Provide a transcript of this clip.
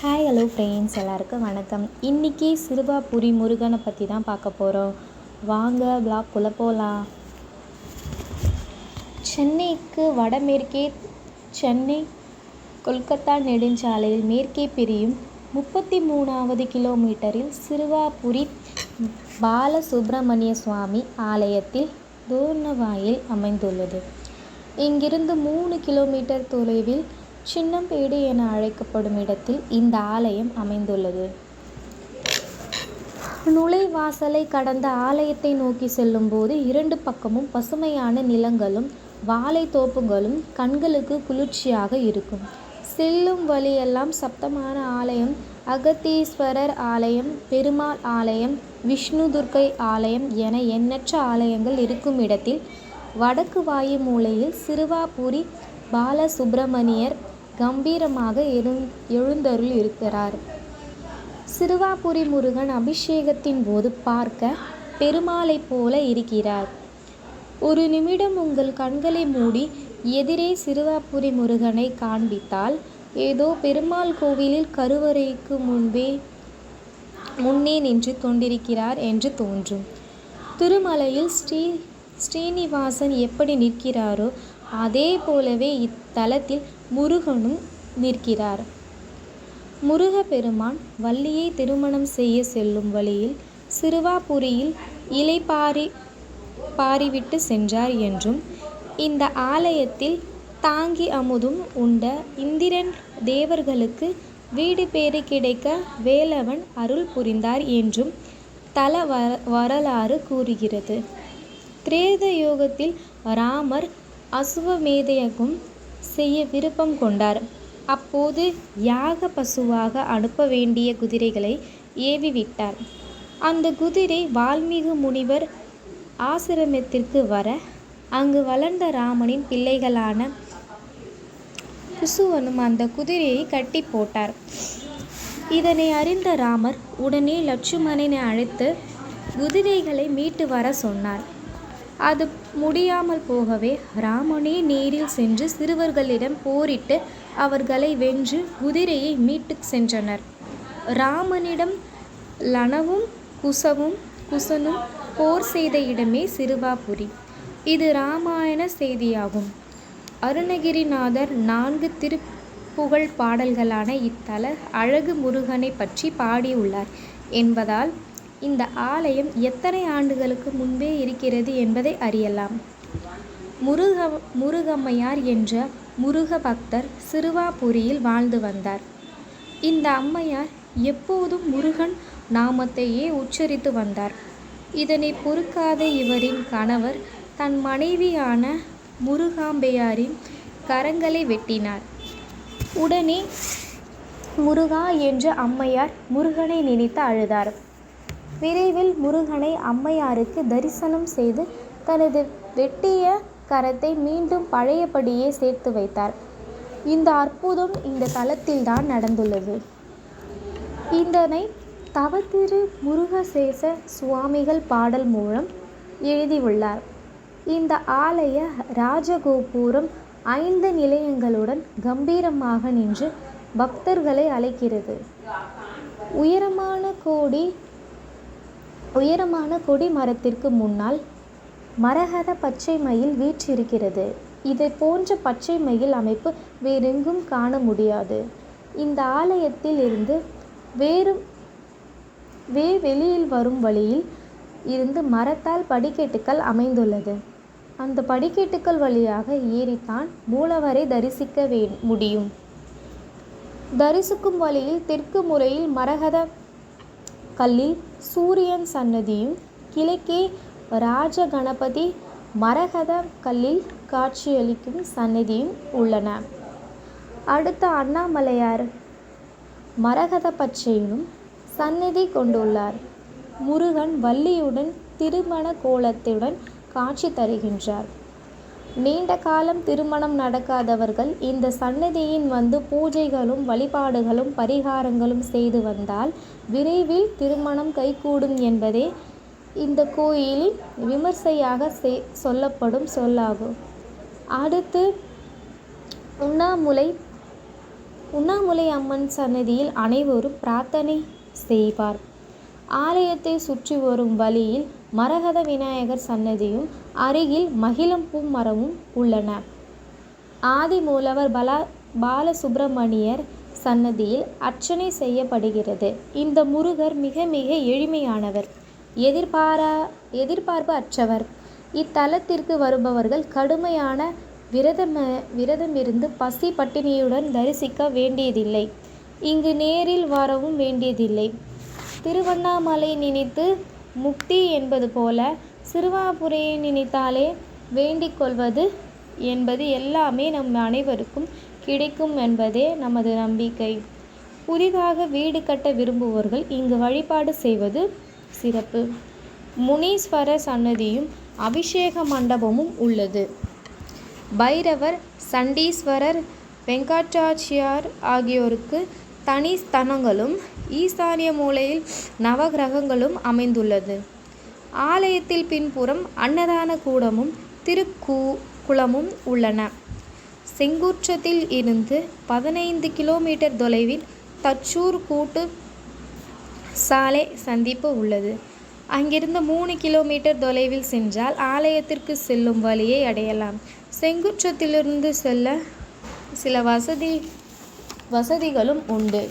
Hi hello friends, எல்லாருக்கும் வணக்கம். இன்றைக்கி சிறுவாபுரி முருகனை பற்றி தான் பார்க்க போகிறோம். வாங்க வ்ளாக்குள்ளே போகலாம். சென்னைக்கு வடமேற்கே சென்னை கொல்கத்தா நெடுஞ்சாலையில் மேற்கே பிரியும் 33வது கிலோமீட்டரில் சிறுவாபுரி பாலசுப்பிரமணிய சுவாமி ஆலயத்தில் தோரணவாயில் அமைந்துள்ளது. இங்கிருந்து 3 கிலோமீட்டர் தொலைவில் சின்னம்பேடு என அழைக்கப்படும் இடத்தில் இந்த ஆலயம் அமைந்துள்ளது. நுழைவாசலை கடந்த ஆலயத்தை நோக்கி செல்லும் போது 2 பக்கமும் பசுமையான நிலங்களும் வாழைத்தோப்புகளும் கண்களுக்கு குளிர்ச்சியாக இருக்கும். செல்லும் வழியெல்லாம் சப்தமான ஆலயம், அகத்தீஸ்வரர் ஆலயம், பெருமாள் ஆலயம், விஷ்ணு துர்க்கை ஆலயம் என எண்ணற்ற ஆலயங்கள் இருக்கும் இடத்தில் வடக்கு வாயு மூலையில் சிறுவாபுரி பாலசுப்பிரமணியர் கம்பீரமாக எழுந்தருள் இருக்கிறார். சிறுவாபுரி முருகன் அபிஷேகத்தின் போது பார்க்க பெருமாளை போல இருக்கிறார். ஒரு நிமிடம் உங்கள் கண்களை மூடி எதிரே சிறுவாபுரி முருகனை காண்பித்தால் ஏதோ பெருமாள் கோவிலில் கருவறைக்கு முன்னே நின்று கொண்டிருக்கிறார் என்று தோன்றும். திருமலையில் ஸ்ரீனிவாசன் எப்படி நிற்கிறாரோ அதே போலவே இத்தலத்தில் முருகனும் நிற்கிறார். முருகப்பெருமான் வள்ளியை திருமணம் செய்ய செல்லும் வழியில் சிறுவாபுரியில் பாரிவிட்டு சென்றார் என்றும், இந்த ஆலயத்தில் தாங்கி அமுதும் உண்ட இந்திரன் தேவர்களுக்கு வீடு பேறு கிடைக்க வேலவன் அருள் புரிந்தார் என்றும் தல வரலாறு கூறுகிறது. திரேத யுகத்தில் ராமர் அசுவமேதயகம் செய்ய விருப்பம் கொண்டார். அப்போது யாக பசுவாக அனுப்ப வேண்டிய குதிரைகளை ஏவிவிட்டார். அந்த குதிரை வால்மீகி முனிவர் ஆசிரமத்திற்கு வர அங்கு வளர்ந்த ராமனின் பிள்ளைகளான குசுவனும் அந்த குதிரையை கட்டி போட்டார். இதனை அறிந்த ராமர் உடனே லட்சுமணனை அழைத்து குதிரைகளை மீட்டு வர சொன்னார். அது முடியாமல் போகவே ராமனே நேரில் சென்று சிறுவர்களிடம் போரிட்டு அவர்களை வென்று குதிரையை மீட்டு சென்றனர். ராமனிடம் லனவும் குசனும் போர் செய்த இடமே சிறுவாபுரி. இது இராமாயண செய்தியாகும். அருணகிரிநாதர் 4 திருப்புகழ் பாடல்களான இத்தல அழகு முருகனை பற்றி பாடியுள்ளார் என்பதால் இந்த ஆலயம் எத்தனை ஆண்டுகளுக்கு முன்பே இருக்கிறது என்பதை அறியலாம். முருகம்மையார் என்ற முருக பக்தர் சிறுவாபுரியில் வாழ்ந்து வந்தார். இந்த அம்மையார் எப்போதும் முருகன் நாமத்தையே உச்சரித்து வந்தார். இதனை பொறுக்காத இவரின் கணவர் தன் மனைவியான முருகாம்பையாரின் கரங்களை வெட்டினார். உடனே முருகா என்ற அம்மையார் முருகனை நினைத்து அழுதார். விரைவில் முருகனை அம்மையாருக்கு தரிசனம் செய்து தனது வெட்டிய கரத்தை மீண்டும் பழையபடியே சேர்த்து வைத்தார். இந்த அற்புதம் இந்த தலத்தில்தான் நடந்துள்ளது. இதனை தவத்திரு முருகசேச சுவாமிகள் பாடல் மூலம் எழுதியுள்ளார். இந்த ஆலய ராஜகோபுரம் 5 நிலையங்களுடன் கம்பீரமாக நின்று பக்தர்களை அழைக்கிறது. உயரமான கொடி மரத்திற்கு முன்னால் மரகத பச்சை மயில் வீற்றிருக்கிறது. இதை போன்ற பச்சை மயில் அமைப்பு வேறெங்கும் காண முடியாது. இந்த ஆலயத்தில் இருந்து வெளியில் வரும் வழியில் இருந்து மரத்தால் படிக்கட்டுகள் அமைந்துள்ளது. அந்த படிக்கட்டுகள் வழியாக ஏறித்தான் மூலவரை தரிசிக்க முடியும். தரிசிக்கும் வழியில் தெற்கு முறையில் மரகத கல்லில் சூரியன் சன்னதியும், கிழக்கே ராஜகணபதி மரகத கல்லில் காட்சியளிக்கும் சன்னதியும் உள்ளன. அடுத்த அண்ணாமலையார் மரகத பச்சையிலும் சன்னதி கொண்டுள்ளார். முருகன் வள்ளியுடன் திருமண கோலத்துடன் காட்சி தருகின்றார். நீண்ட காலம் திருமணம் நடக்காதவர்கள் இந்த சன்னதியின் வந்து பூஜைகளும் வழிபாடுகளும் பரிகாரங்களும் செய்து வந்தால் விரைவில் திருமணம் கைகூடும் என்பதே இந்த கோயிலின் விமர்சையாக சொல்லப்படும் சொல்லாகும். அடுத்து உண்ணாமுலை அம்மன் சன்னதியில் அனைவரும் பிரார்த்தனை செய்வார். ஆலயத்தை சுற்றி வரும் வழியில் மரகத விநாயகர் சன்னதியும் அருகில் மகிழம்பூ மரமும் உள்ளன. ஆதிமூலவர் பாலசுப்பிரமணியர் சன்னதியில் அர்ச்சனை செய்யப்படுகிறது. இந்த முருகர் மிக மிக எளிமையானவர், எதிர்பார்ப்பு அற்றவர். இத்தலத்திற்கு வருபவர்கள் கடுமையான விரதமிருந்து பசி பட்டினியுடன் தரிசிக்க வேண்டியதில்லை. இங்கு நேரில் வரவும் வேண்டியதில்லை. திருவண்ணாமலை நினைத்து முக்தி என்பது போல சிறுவாபுரியை நினைத்தாலே வேண்டிக் கொள்வது என்பது எல்லாமே நம் அனைவருக்கும் கிடைக்கும் என்பதே நமது நம்பிக்கை. புதிதாக வீடு கட்ட விரும்புவோர்கள் இங்கு வழிபாடு செய்வது சிறப்பு. முனீஸ்வரர் சன்னதியும் அபிஷேக மண்டபமும் உள்ளது. பைரவர், சண்டீஸ்வரர், வெங்கடாச்சியார் ஆகியோருக்கு தனி ஸ்தலங்களும் ஈசானிய மூலையில் நவகிரகங்களும் அமைந்துள்ளது. ஆலயத்தில் பின்புறம் அன்னதான கூடமும் திருக்குளமும் உள்ளன. செங்குன்றத்தில் இருந்து 15 கிலோமீட்டர் தொலைவில் தச்சூர் கூட்டு சாலை சந்திப்பு உள்ளது. அங்கிருந்து 3 கிலோமீட்டர் தொலைவில் சென்றால் ஆலயத்திற்கு செல்லும் வழியை அடையலாம். செங்குன்றத்திலிருந்து செல்ல சில வசதிகளும் உண்டு.